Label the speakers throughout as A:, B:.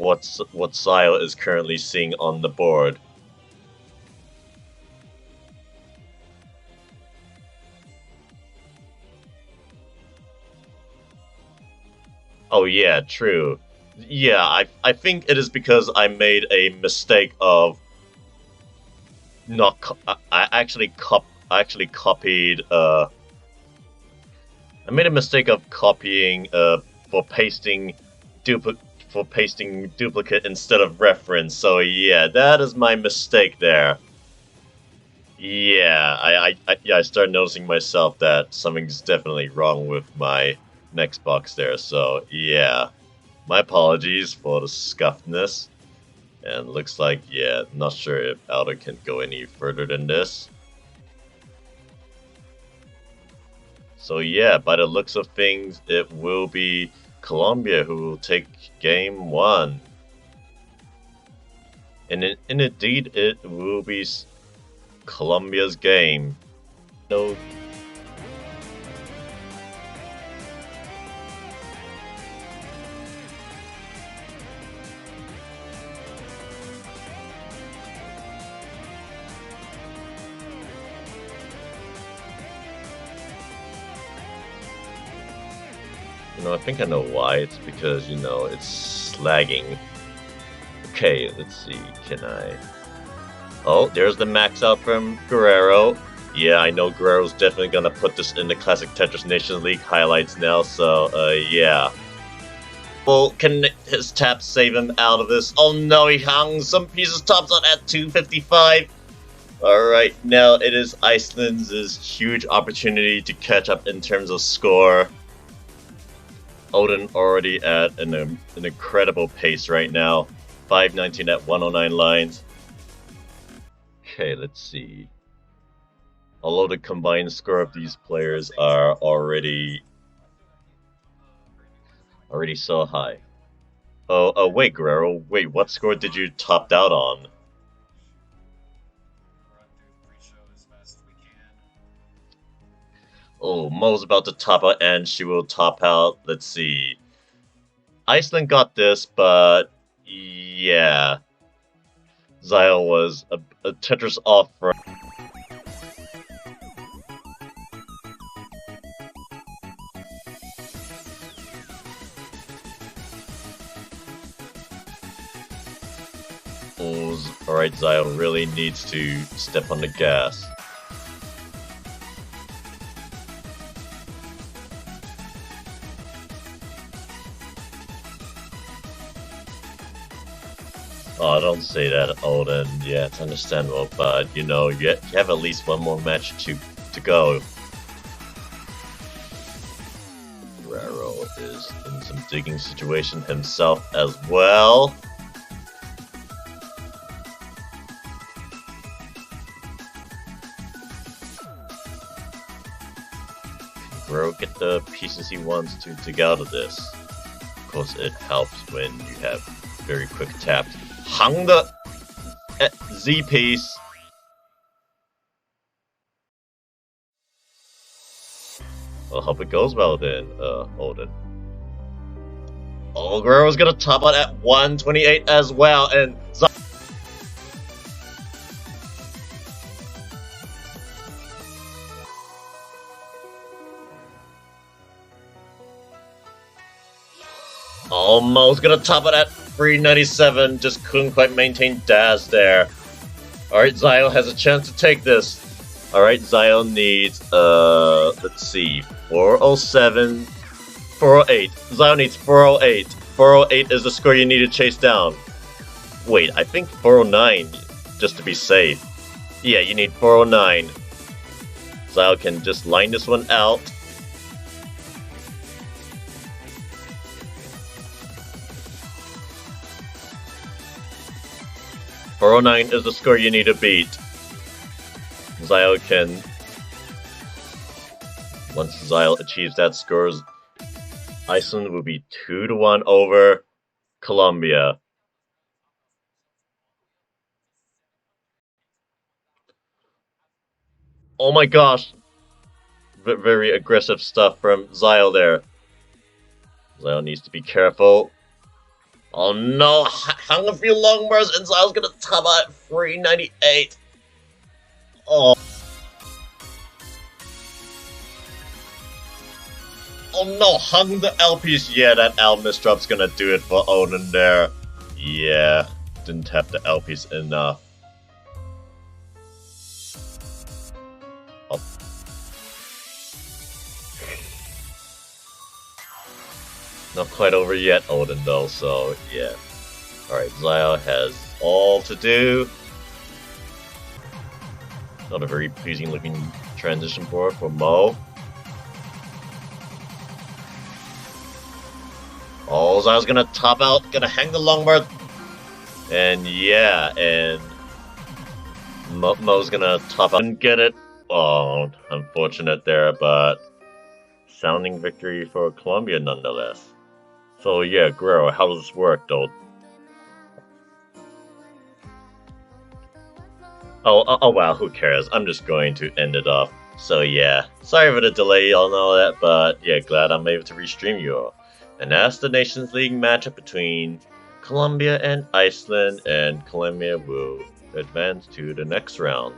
A: what Zyle is currently seeing on the board. Oh yeah, true. Yeah, I think it is because I made a mistake of not. I actually copied. I made a mistake of copying. For pasting, duplicate instead of reference. So yeah, that is my mistake there. Yeah, I started noticing myself that something's definitely wrong with my next box there. So yeah. My apologies for the scuffedness. And looks like, yeah, not sure if Aldo can go any further than this. So yeah, by the looks of things, it will be Colombia who will take game 1. And indeed, it will be Colombia's game. No. I think I know why. It's because, it's lagging. Okay, let's see. Can I... Oh, there's the max out from Guerrero. Yeah, I know Guerrero's definitely gonna put this in the Classic Tetris Nations League highlights now, so, yeah. Well, can his tap save him out of this? Oh no, he hung some pieces tops on at 255. Alright, now it is Iceland's huge opportunity to catch up in terms of score. Odin already at an incredible pace right now. 519 at 109 lines. Okay, let's see. Although the combined score of these players are already so high. Oh, wait, Guerrero. Wait, what score did you top out on? Oh, Mo's about to top out, and she will top out. Let's see. Iceland got this, but yeah. Zyle was a Tetris off for. Alright, Zyle really needs to step on the gas. Oh, don't say that, Odin. Yeah, it's understandable, but you have at least one more match to go. Guerrero is in some digging situation himself as well. Guerrero get the pieces he wants to dig out of this. Of course, it helps when you have very quick taps. Hung the Z piece. Well, hope it goes well then, Odin. Oh, Guerrero's gonna top out at 128 as well, and almost gonna top it at 397, just couldn't quite maintain Daz there. Alright, Zyle has a chance to take this. Alright, Zyle needs, let's see, 407, 408. Zyle needs 408. 408 is the score you need to chase down. Wait, I think 409, just to be safe. Yeah, you need 409. Zyle can just line this one out. .409 is the score you need to beat. Zyle can... Once Zyle achieves that score, Iceland will be 2-1 over Colombia. Oh my gosh! Very aggressive stuff from Zyle there. Zyle needs to be careful. Oh no, hung a few long bars and so I was gonna top out at 398. Oh. Oh no, hung the L piece. Yeah, that L misdrop's gonna do it for Odin there. Yeah, didn't tap the L piece enough. Oh. Not quite over yet, Odin though, so yeah. Alright, Zio has all to do. Not a very pleasing looking transition board for Mo. Oh, Zio's gonna top out, gonna hang the long bar. And yeah, and Mo's gonna top out and get it. Oh, unfortunate there, but sounding victory for Colombia nonetheless. So yeah, Guerrero, how does this work though? Oh wow, who cares? I'm just going to end it off. So yeah, sorry for the delay and all that, but yeah, glad I'm able to restream you all. And that's the Nations League matchup between Colombia and Iceland, and Colombia will advance to the next round.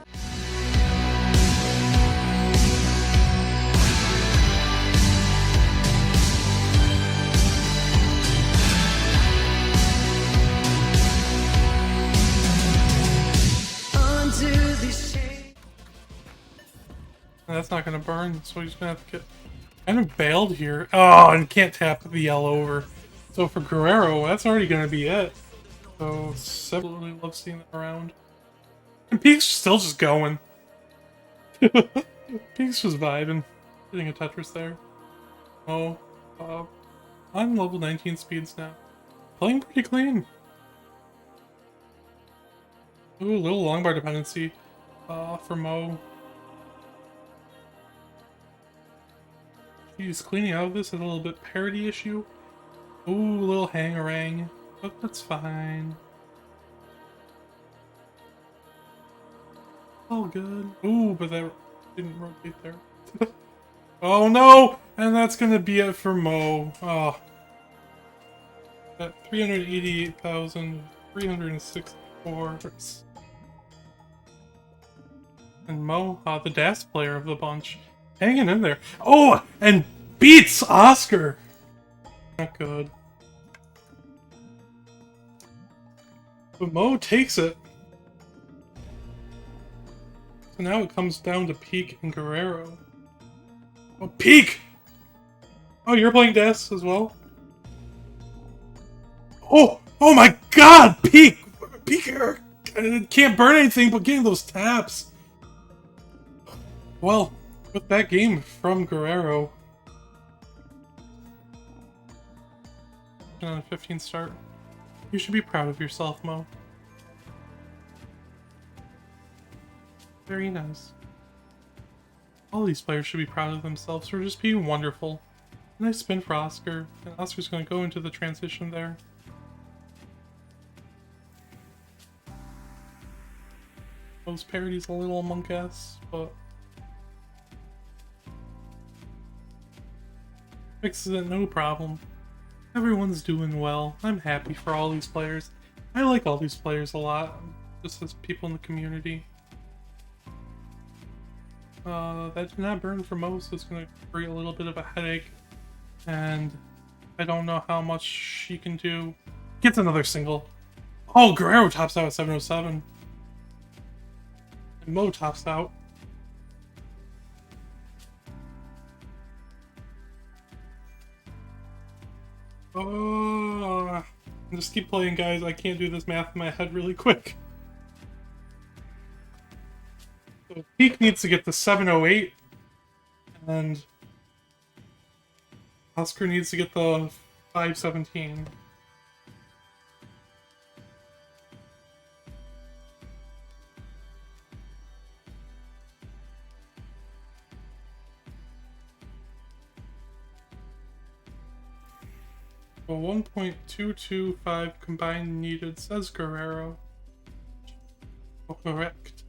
B: That's not gonna burn, so he's gonna have to get kind of bailed here. Oh, and can't tap the L over. So for Guerrero, that's already gonna be it. So absolutely love seeing that around. And Peak's still just going. Peak's just vibing. Getting a Tetris there. Oh, I'm level 19 speeds now. Playing pretty clean. Ooh, a little long bar dependency for Mo. He's cleaning out of this a little bit parity issue. Ooh, a little hang-a-rang, but that's fine. All good. Ooh, but that didn't rotate there. Oh no! And that's gonna be it for Mo. Oh. At 388,364. And Mo, the DAS player of the bunch. Hanging in there. Oh, and beats Oscar. Not good. But Mo takes it. So now it comes down to Peak and Guerrero. Oh, Peak! Oh, you're playing DAS as well? Oh my god! Peak! Peak can't burn anything but getting those taps. Well, with that game from Guerrero. On a 15 start. You should be proud of yourself, Mo. Very nice. All these players should be proud of themselves for just being wonderful. Nice spin for Oscar, and Oscar's going to go into the transition there. Those parodies a little monk-ass, but fixes it no problem. Everyone's doing well. I'm happy for all these players. I like all these players a lot, just as people in the community. That did not burn for Mo, so it's going to create a little bit of a headache. And I don't know how much she can do. Gets another single. Oh, Guerrero tops out at 707. And Mo tops out. Oh, just keep playing, guys. I can't do this math in my head really quick. So Peak needs to get to 708, and Oscar needs to get the 517. A 1.225 combined needed, says Guerrero. Oh, correct.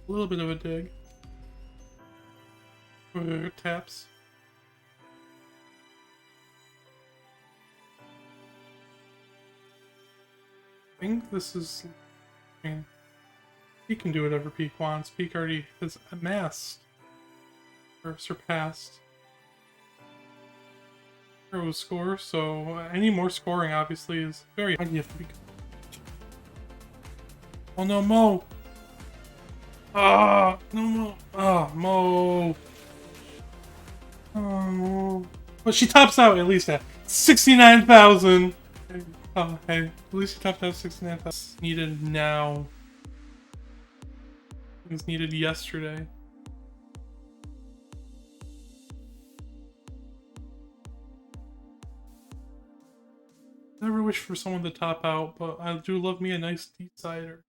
B: A little bit of a dig. Taps. think this is... I mean, he can do whatever Peak wants. Peak already has amassed or surpassed Hero's score, so any more scoring obviously is very hard. You have to be... Oh no, Mo! Ah, no, Mo! Ah, Mo! Oh, but she tops out at least at 69,000. Oh, hey, at least she topped out 69,000. Needed now. It was needed yesterday. Never wish for someone to top out, but I do love me a nice decider.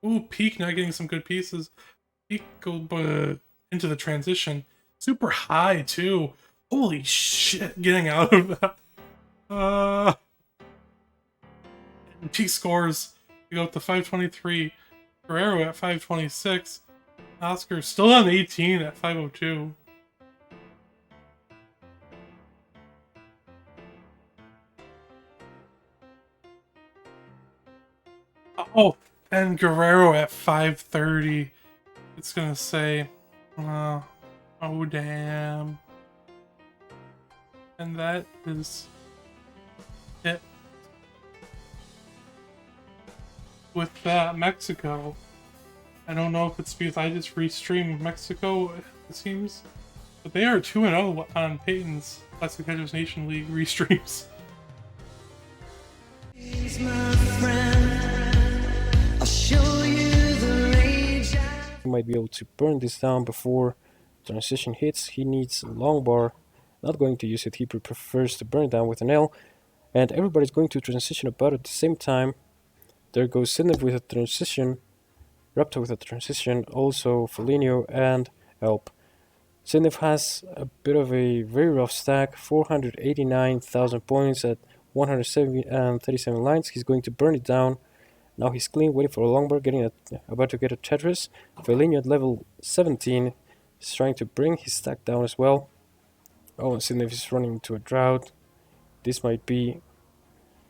B: Ooh, Peak not getting some good pieces. Peak go into the transition. Super high, too. Holy shit, getting out of that. Peak scores. We go up to 523. Guerrero at 526. Oscar still on 18 at 502. Oh, and Guerrero at 530. It's gonna say, oh damn. And that is it. With that, Mexico. I don't know if it's because I just restreamed Mexico, it seems. But they are 2-0 on Peyton's Classic Tetris Nation League restreams.
C: He might be able to burn this down before transition hits. He needs a long bar. Not going to use it. He prefers to burn it down with an L. And everybody's going to transition about at the same time. There goes Zeland with a transition. Raptor with a transition. Also Felinio and Elp. Zeland has a bit of a very rough stack. 489,000 points at 137 lines. He's going to burn it down. Now he's clean, waiting for a long bar, about to get a Tetris. Felinio at level 17 is trying to bring his stack down as well. Oh, and Zeland is running into a drought. This might be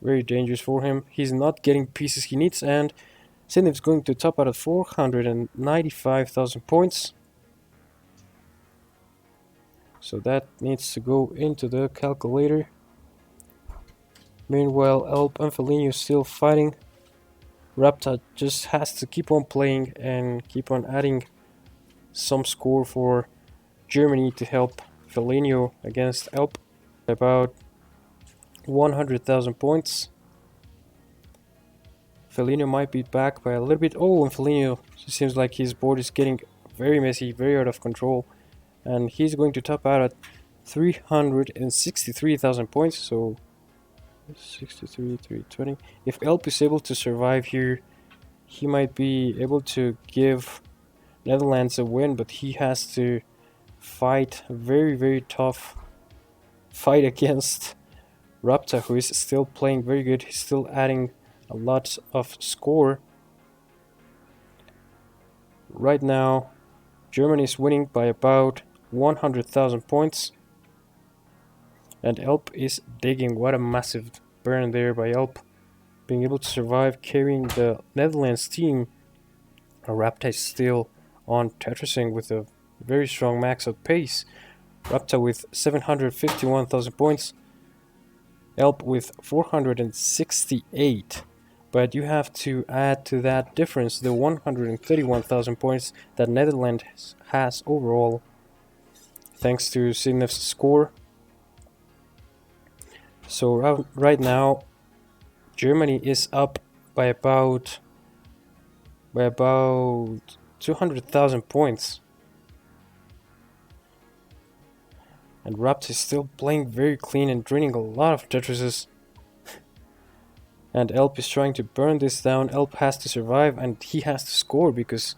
C: very dangerous for him. He's not getting pieces he needs, and Zeland is going to top out at 495,000 points. So that needs to go into the calculator. Meanwhile, Elp and Felinio still fighting. Rapta just has to keep on playing and keep on adding some score for Germany to help Felinio against Elp. About 100,000 points. Felinio might be back by a little bit. Oh, and Felinio, it seems like his board is getting very messy, very out of control. And he's going to top out at 363,000 points, so 63, 320. If Elp is able to survive here, he might be able to give Netherlands a win, but he has to fight a very, very tough fight against Rapta, who is still playing very good. He's still adding a lot of score. Right now, Germany is winning by about 100,000 points. And Elp is digging. What a massive burn there by Elp. Being able to survive, carrying the Netherlands team. Rapta is still on Tetrising with a very strong max out pace. Rapta with 751,000 points. Elp with 468. But you have to add to that difference the 131,000 points that Netherlands has overall. Thanks to Zeland's score. So right now, Germany is up by about 200,000 points, and Rapta is still playing very clean and draining a lot of Tetrises. And Elp is trying to burn this down. Elp has to survive, and he has to score because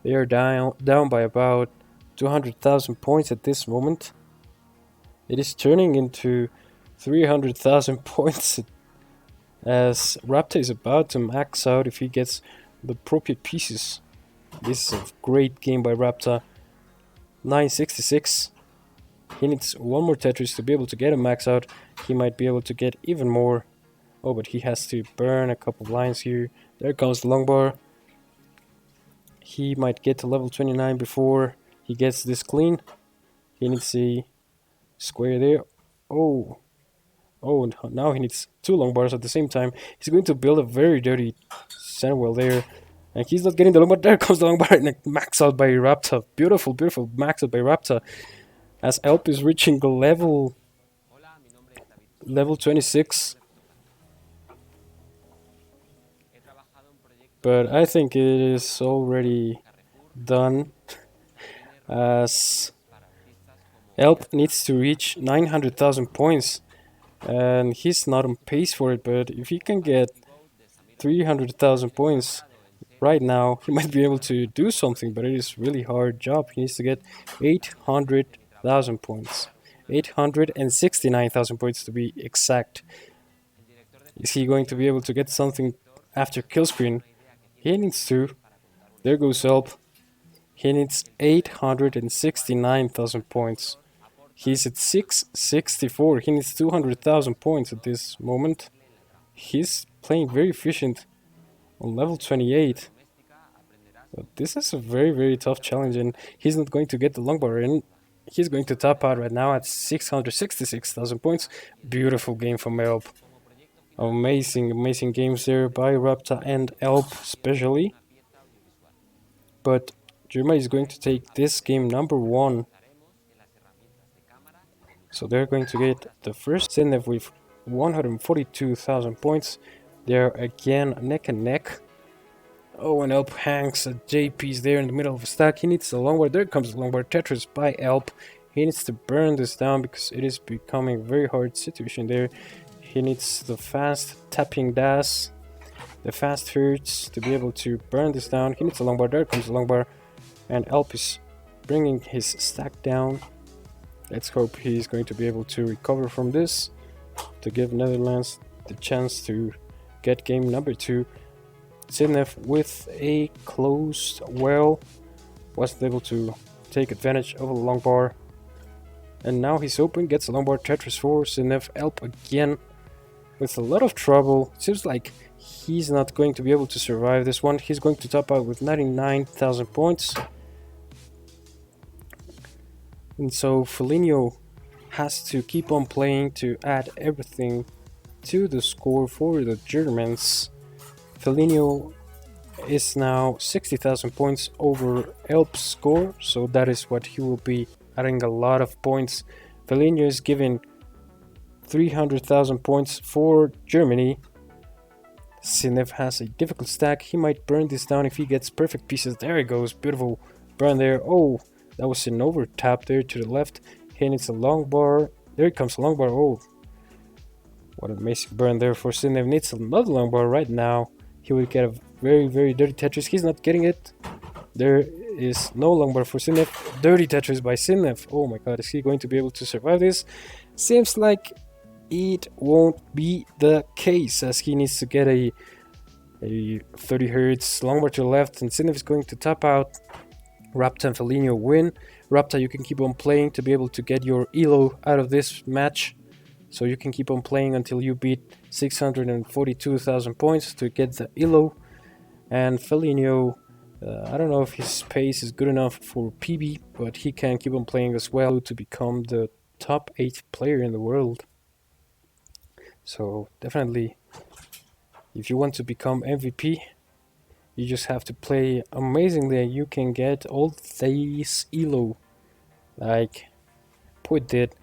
C: they are down by about 200,000 points at this moment. It is turning into 300,000 points as Rapta is about to max out if he gets the appropriate pieces. This is a great game by Rapta. 966. He needs one more Tetris to be able to get a max out. He might be able to get even more. Oh, but he has to burn a couple of lines here. There comes the long bar. He might get to level 29 before he gets this clean. He needs a square there. Oh, now he needs two long bars at the same time. He's going to build a very dirty center well there. And he's not getting the long bar. There comes the long bar and a max out by Rapta. Beautiful, beautiful max out by Rapta. As Elp is reaching the level 26. But I think it is already done, as Elp needs to reach 900,000 points, and he's not on pace for it. But if he can get 300,000 points right now, he might be able to do something, but it is really hard job. He needs to get 800,000 points, 869,000 points to be exact. Is he going to be able to get something after kill screen? He needs to. There goes Elp. He needs 869,000 points. He's at 664. He needs 200,000 points at this moment. He's playing very efficient on level 28. But this is a very, very tough challenge, and he's not going to get the long bar in. He's going to top out right now at 666,000 points. Beautiful game from Elp. Amazing, amazing games there by Rapta and Elp especially. But Germany is going to take this game number 1. So they're going to get the first Zeland with 142,000 points. They're again neck and neck. Oh, and Elp hangs a JP's there in the middle of a stack. He needs the long bar. There comes the long bar Tetris by Elp. He needs to burn this down because it is becoming a very hard situation there. He needs the fast tapping dash, the fast hurts to be able to burn this down. He needs a long bar. There comes the long bar. And Elp is bringing his stack down. Let's hope he's going to be able to recover from this to give Netherlands the chance to get game number 2. Zeland with a closed well wasn't able to take advantage of a long bar. And now he's open, gets a long bar Tetris for Zeland. Elp again with a lot of trouble. It seems like he's not going to be able to survive this one. He's going to top out with 99,000 points. And so Felinio has to keep on playing to add everything to the score for the Germans. Felinio is now 60,000 points over Elp's score, so that is what he will be adding a lot of points. Felinio is giving 300,000 points for Germany. Zeland has a difficult stack. He might burn this down if he gets perfect pieces. There he goes, beautiful burn there. Oh, that was an over tap there to the left. He needs a long bar. There comes a long bar. Oh, what an amazing burn there for Zeland. Needs another long bar right now. He will get a very, very dirty Tetris. He's not getting it. There is no long bar for Zeland. Dirty Tetris by Zeland. Oh my god, is he going to be able to survive this? Seems like it won't be the case, as he needs to get a 30 hertz long bar to the left, and Zeland is going to top out. Rapta and Felinio win. Rapta, you can keep on playing to be able to get your elo out of this match. So you can keep on playing until you beat 642,000 points to get the elo. And Felinio, I don't know if his pace is good enough for PB, but he can keep on playing as well to become the top 8 player in the world. So definitely, if you want to become MVP, you just have to play amazingly and you can get all these elo like Poet did.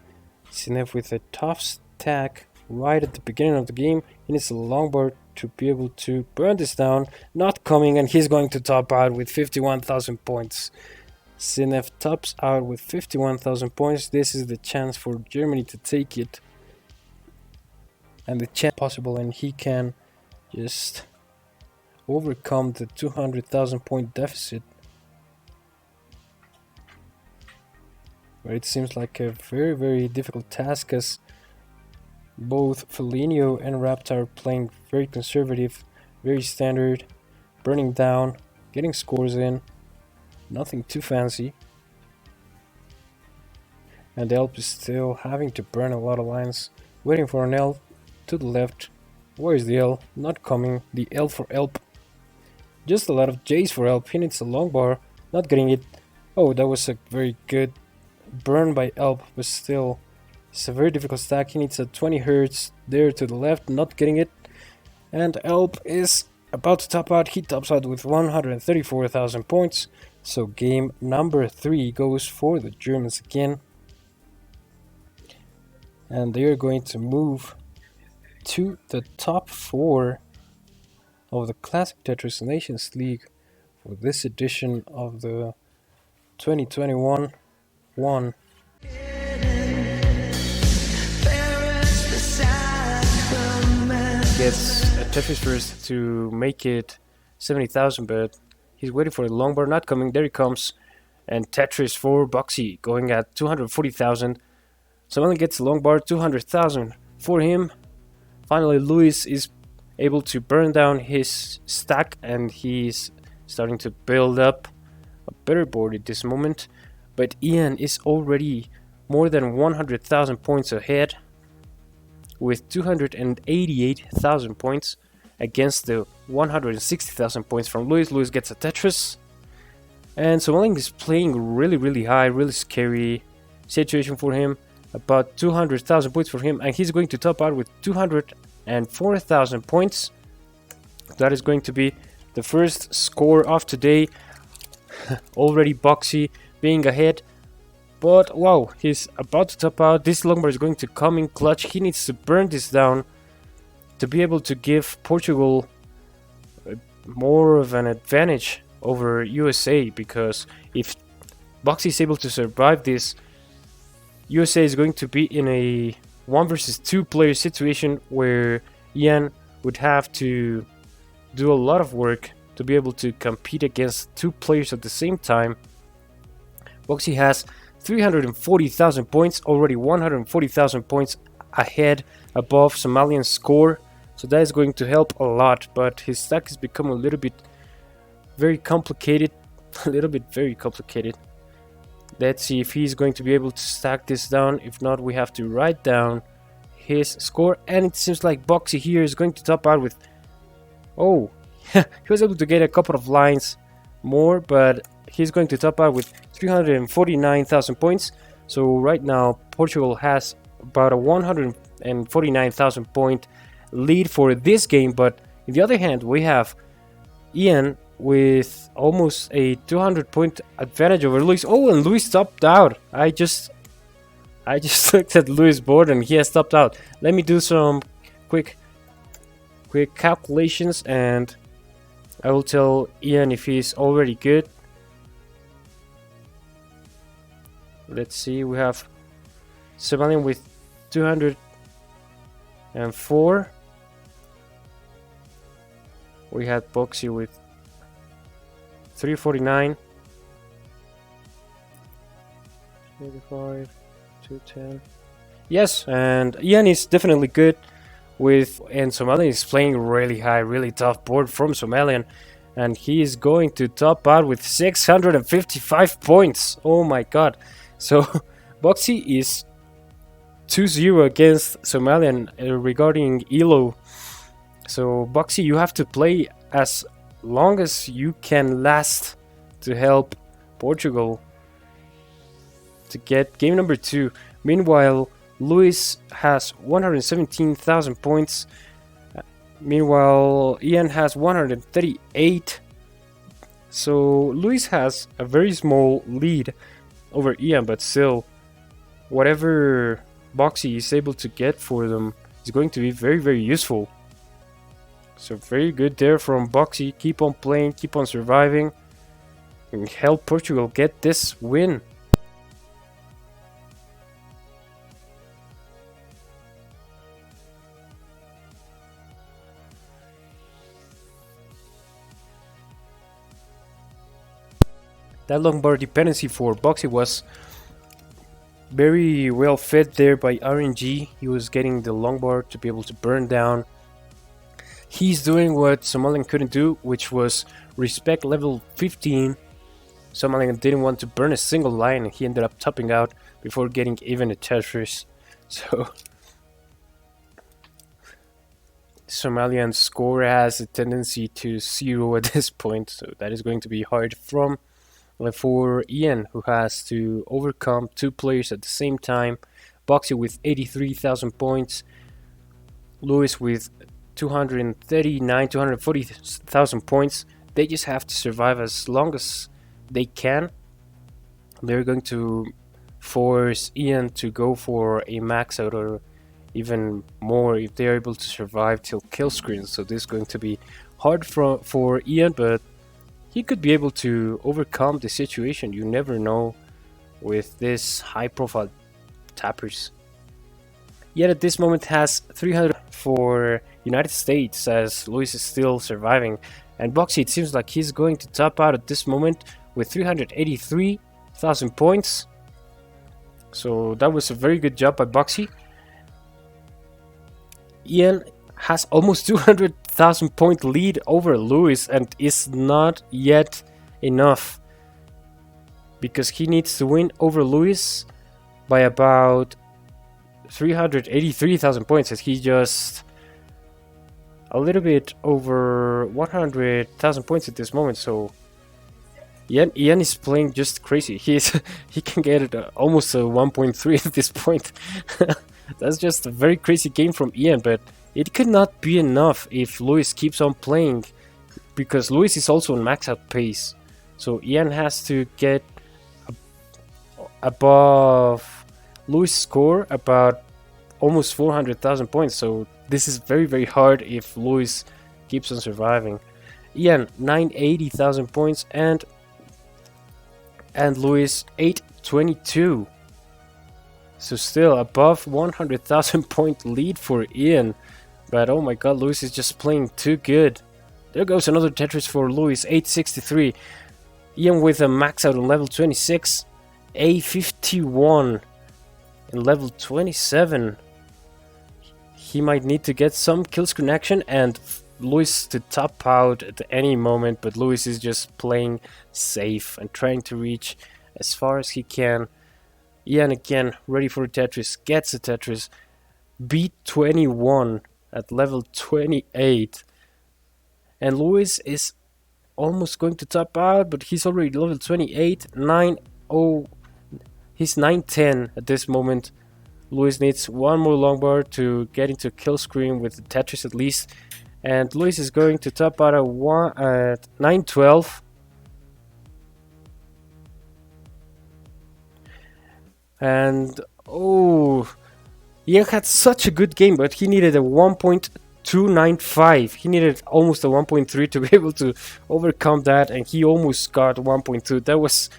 C: Zeland with a tough stack right at the beginning of the game. He needs a long bar to be able to burn this down. Not coming, and he's going to top out with 51,000 points. Zeland tops out with 51,000 points. This is the chance for Germany to take it. And the chance possible, and he can just overcome the 200,000 point deficit. But it seems like a very, very difficult task, as both Felinio and Rapta are playing very conservative, very standard, burning down, getting scores in, nothing too fancy. And Elp is still having to burn a lot of lines, waiting for an L to the left. Where is the L? Not coming. The L for Elp. Just a lot of J's for Elp. He needs a long bar. Not getting it. Oh, that was a very good burn by Elp, but still, it's a very difficult stack. He needs a 20 Hz there to the left. Not getting it. And Elp is about to top out. He tops out with 134,000 points. So game number 3 goes for the Germans again. And they are going to move to the top 4 of the Classic Tetris Nations League for this edition of the 2021 1. Gets a Tetris first to make it 70,000, but he's waiting for the long bar, not coming. There he comes. And Tetris for Boxy going at 240,000. Someone gets a long bar, 200,000 for him. Finally, Luis is able to burn down his stack, and he's starting to build up a better board at this moment. But Ian is already more than 100,000 points ahead with 288,000 points against the 160,000 points from Luis. Luis gets a Tetris. And Somalian is playing really high, really scary situation for him. About 200,000 points for him, and he's going to top out with 204,000 points. That is going to be the first score of today. Already Boxy being ahead, but wow, he's about to top out. This longbar is going to come in clutch. He needs to burn this down to be able to give Portugal more of an advantage over USA, because if Boxy is able to survive this, USA is going to be in a 1 versus 2 player situation where Ian would have to do a lot of work to be able to compete against 2 players at the same time. Boxy has 340,000 points, already 140,000 points ahead above Somalian's score, so that is going to help a lot, but his stack has become a little bit very complicated. Let's see if he's going to be able to stack this down. If not, we have to write down his score. And it seems like Boxy here is going to top out with... Oh, he was able to get a couple of lines more, but he's going to top out with 349,000 points. So right now, Portugal has about a 149,000 point lead for this game. But on the other hand, we have Ian with almost a 200 point advantage over Luis. Oh, and Luis topped out. I just looked at Luis' board and he has topped out. Let me do some quick calculations and I will tell Ian if he's already good. Let's see, we have Somalian with 204. We had Boxy with 349, 85, 210. Yes, and Ian is definitely good with, and Somalian is playing really high, really tough board from Somalian, and he is going to top out with 655 points. Oh my god. So Boxy is 2-0 against Somalian regarding ELO. So Boxy, you have to play as long as you can last to help Portugal to get game number 2. Meanwhile, Luis has 117,000 points. Meanwhile, Ian has 138. So Luis has a very small lead over Ian, but still, whatever Boxy is able to get for them is going to be very useful. So very good there from Boxy. Keep on playing, keep on surviving, and help Portugal get this win. That long bar dependency for Boxy was very well fed there by RNG. He was getting the long bar to be able to burn down. He's doing what Somalian couldn't do, which was respect level 15 Somalian didn't want to burn a single line, and he ended up topping out before getting even a Tetris. So Somalian's score has a tendency to 0 at this point, so that is going to be hard for Ian, who has to overcome 2 players at the same time. Boxy with 83,000 points, Lewis with 240,000 points. They just have to survive as long as they can. They're going to force Ian to go for a max out or even more if they're able to survive till kill screen. So this is going to be hard for Ian, but he could be able to overcome the situation. You never know with this high profile tappers. Yet at this moment has 300 for United States as Luis is still surviving. And Boxy, it seems like he's going to top out at this moment with 383,000 points. So that was a very good job by Boxy. Ian has almost 200,000 point lead over Lewis, and is not yet enough because he needs to win over Lewis by about 383,000 points, as he just a little bit over 100,000 points at this moment. So Ian is playing just crazy. He can get it almost a 1.3 at this point. That's just a very crazy game from Ian, but it could not be enough if Lewis keeps on playing, because Lewis is also on max out pace. So Ian has to get above Lewis' score about almost 400,000 points. So this is very, very hard if Lewis keeps on surviving. Ian 980,000 points and Lewis 822. So still above 100,000 point lead for Ian. But oh my god, Lewis is just playing too good. There goes another Tetris for Lewis, 863. Ian with a max out on level 26. A51 in level 27. He might need to get some kill screen action and Lewis to top out at any moment. But Lewis is just playing safe and trying to reach as far as he can. Ian again, ready for a Tetris, gets a Tetris, beat 21 at level 28. And Lewis is almost going to top out, but he's already level 28, 9-0, he's 910 at this moment. Lewis needs one more long bar to get into kill screen with the Tetris at least. And Lewis is going to top out at 912. And oh, Ian had such a good game, but he needed a 1.295. He needed almost a 1.3 to be able to overcome that, and he almost got 1.2. That was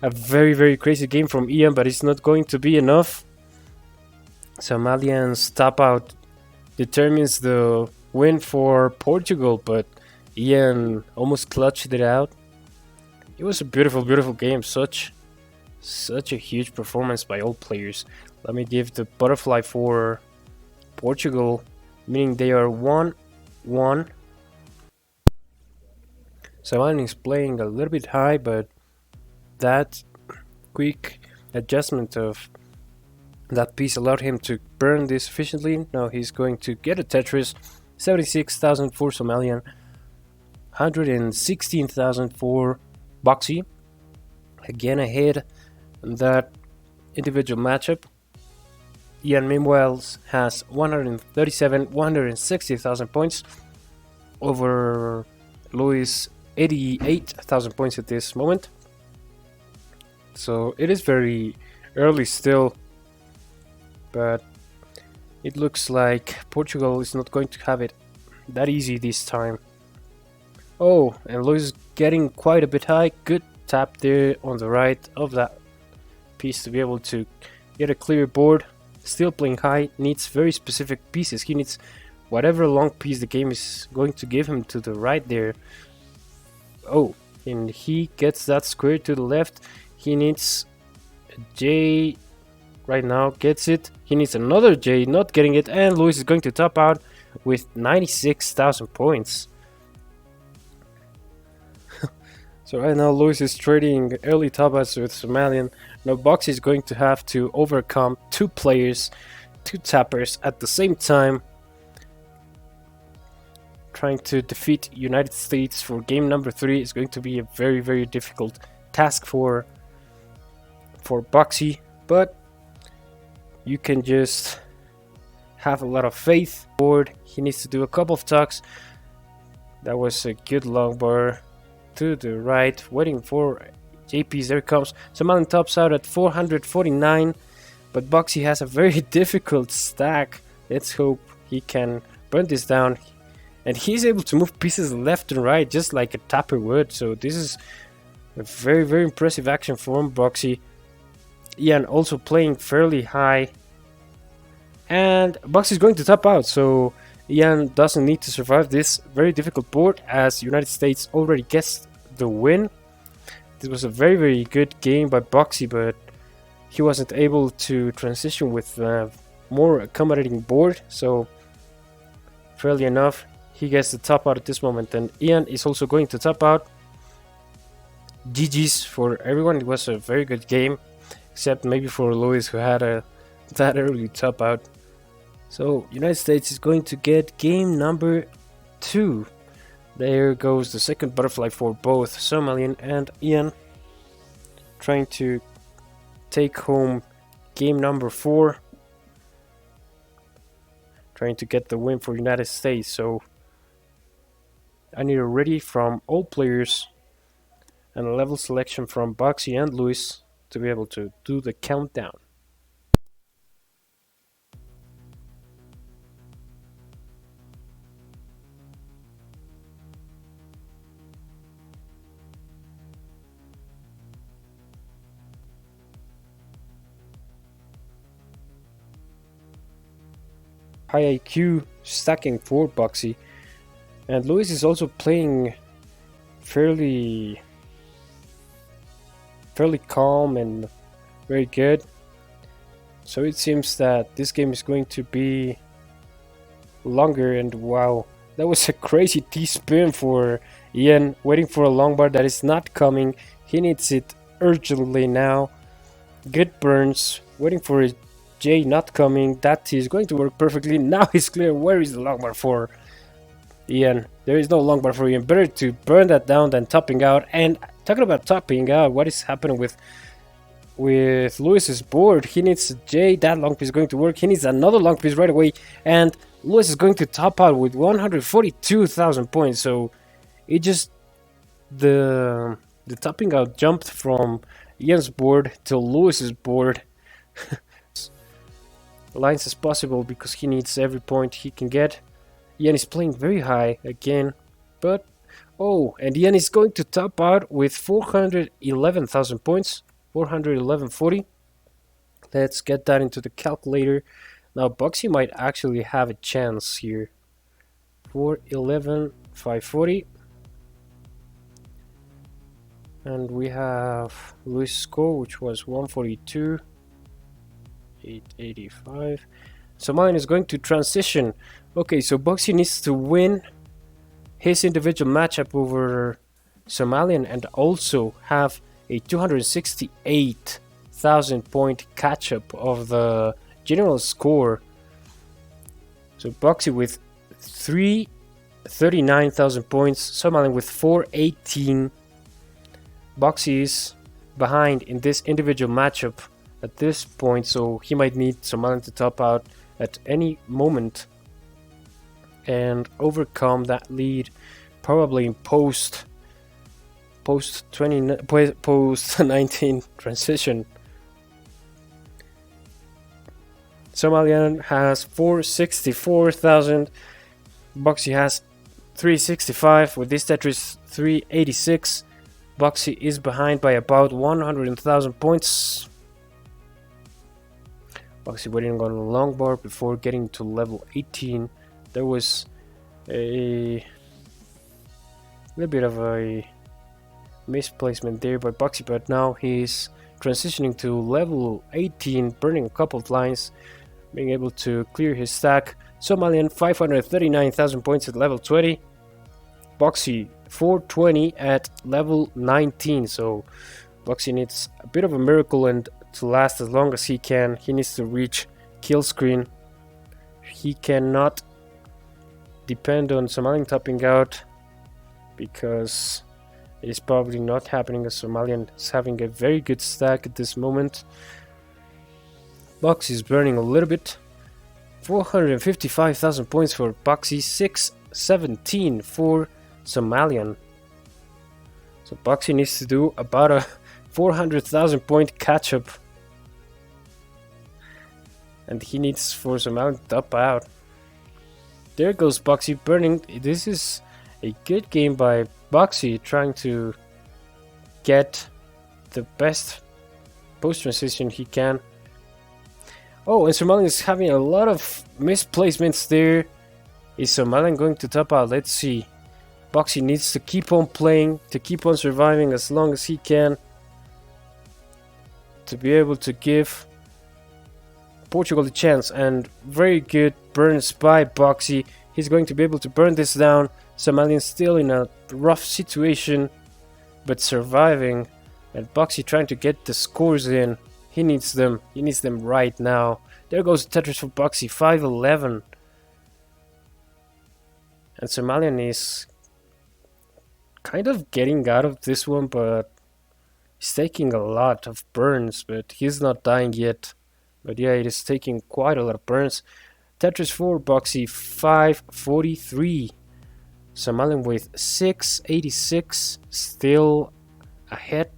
C: a very, very crazy game from Ian, but it's not going to be enough. Somalian's top out determines the win for Portugal, but Ian almost clutched it out. It was a beautiful, beautiful game. Such a huge performance by all players. Let me give the butterfly for Portugal, meaning they are 1-1. Zeland is playing a little bit high, but that quick adjustment of that piece allowed him to burn this efficiently. Now he's going to get a Tetris. 76,000 for Somalian, 116,000 for Boxy. Again ahead in that individual matchup. Ian meanwhile has 160,000 points over Lewis, 88,000 points at this moment. So it is very early still, but it looks like Portugal is not going to have it that easy this time. Oh, and Lewis is getting quite a bit high. Good tap there on the right of that piece to be able to get a clear board. Still playing high, needs very specific pieces. He needs whatever long piece the game is going to give him to the right there. Oh, and he gets that square to the left. He needs a J right now, gets it. He needs another J, not getting it, and Lewis is going to top out with 96,000 points. So right now Lewis is trading early top outs with Somalian. Now Boxy is going to have to overcome 2 players, 2 tappers at the same time, trying to defeat United States for game number 3 is going to be a very, very difficult task for Boxy, but you can just have a lot of faith. Board, he needs to do a couple of tucks. That was a good long bar to the right, waiting for JP's. There it comes. Somalian tops out at 449, but Boxy has a very difficult stack. Let's hope he can burn this down. And he's able to move pieces left and right just like a tapper would. So this is a very, very impressive action from Boxy. Ian also playing fairly high. And Boxy is going to top out, so Ian doesn't need to survive this very difficult board as United States already gets the win. This was a very, very good game by Boxy, but he wasn't able to transition with a more accommodating board, so fairly enough, he gets the top out at this moment, and Ian is also going to top out. GG's for everyone. It was a very good game, except maybe for Lewis, who had that early top out. So United States is going to get game number 2. There goes the second butterfly for both Somalian and Ian, trying to take home game number 4, trying to get the win for United States. So I need a ready from all players and a level selection from Boxy and Lewis to be able to do the countdown. High IQ stacking for Boxy, and Lewis is also playing fairly calm and very good. So it seems that this game is going to be longer. And wow, that was a crazy T-spin for Ian, waiting for a long bar that is not coming. He needs it urgently now. Good burns, waiting for his J not coming. That T is going to work perfectly. Now he's clear. Where is the long bar for Ian? There is no long bar for Ian. Better to burn that down than topping out. And talking about topping out, what is happening with Lewis's board? He needs a J. That long piece is going to work. He needs another long piece right away. And Lewis is going to top out with 142,000 points. So it just the topping out jumped from Ian's board to Lewis's board. Lines as possible because he needs every point he can get. Ian is playing very high again, but oh, and Ian is going to top out with 411,000 points, 411.40. Let's get that into the calculator. Now Boxy might actually have a chance here. 411,540. And we have Lewis' score, which was 142. 885. So mine is going to transition. Okay, so Boxy needs to win his individual matchup over Somalian and also have a 268,000 point catch up of the general score. So Boxy with 339,000 points, Somalian with 418. Boxy is behind in this individual matchup at this point, so he might need Somalian to top out at any moment and overcome that lead, probably in post 19 transition. Somalian has 464,000. Boxy has 365. With this Tetris 386. Boxy is behind by about 100,000 points. Boxy waiting on a long bar before getting to level 18. There was a little bit of a misplacement there by Boxy, but now he's transitioning to level 18, burning a couple of lines, being able to clear his stack. Somalian 539,000 points at level 20. Boxy 420 at level 19. So Boxy needs a bit of a miracle and to last as long as he can. He needs to reach kill screen. He cannot depend on Somalian topping out because it is probably not happening, as Somalian is having a very good stack at this moment. Boxy is burning a little bit. 455,000 points for Boxy, 617 for Somalian. So Boxy needs to do about a 400,000 point catch up. And he needs for Somalian to top out. There goes Boxy burning. This is a good game by Boxy, trying to get the best post transition he can. Oh, and Somalian is having a lot of misplacements there. Is Somalian going to top out? Let's see. Boxy needs to keep on playing, to keep on surviving as long as he can, to be able to give Portugal a chance. And very good burns by Boxy. He's going to be able to burn this down. Somalian still in a rough situation, but surviving. And Boxy trying to get the scores in. He needs them. He needs them right now. There goes Tetris for Boxy, 511. And Somalian is kind of getting out of this one, but he's taking a lot of burns, but he's not dying yet. But yeah, it is taking quite a lot of burns. Tetris for Boxy, 543. Somalian with 686, still ahead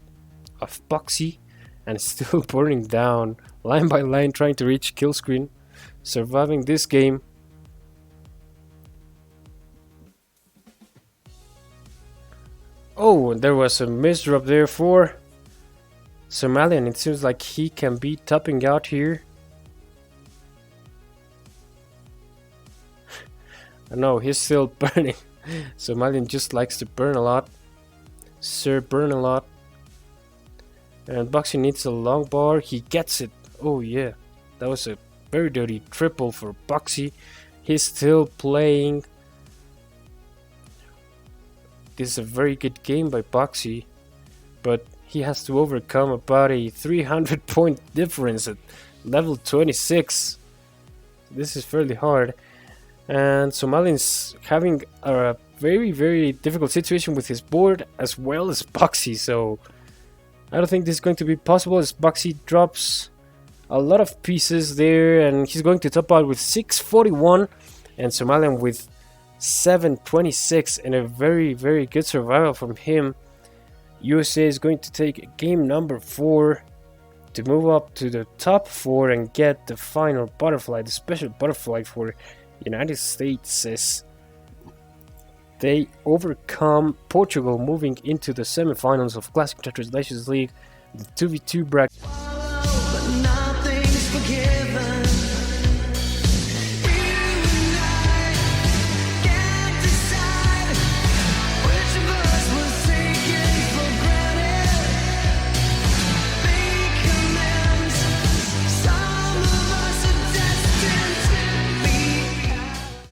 C: of Boxy, and still burning down line by line, trying to reach kill screen, surviving this game. Oh, there was a misdrop there for Somalian. It seems like he can be topping out here. No, he's still burning. Somalian just likes to burn a lot. Sir, burn a lot. And Boxy needs a long bar. He gets it. Oh yeah, that was a very dirty triple for Boxy. He's still playing. This is a very good game by Boxy, but he has to overcome about a 300 point difference at level 26. This is fairly hard. And Somalian's having a very, very difficult situation with his board as well as Boxy, so I don't think this is going to be possible as Boxy drops a lot of pieces there, and he's going to top out with 641 and Somalian with 726, and a very, very good survival from him. USA is going to take game number 4 to move up to the top 4 and get the final butterfly, the special butterfly for United States, as they overcome Portugal, moving into the semifinals of Classic Tetris Nations League, the 2v2 bracket.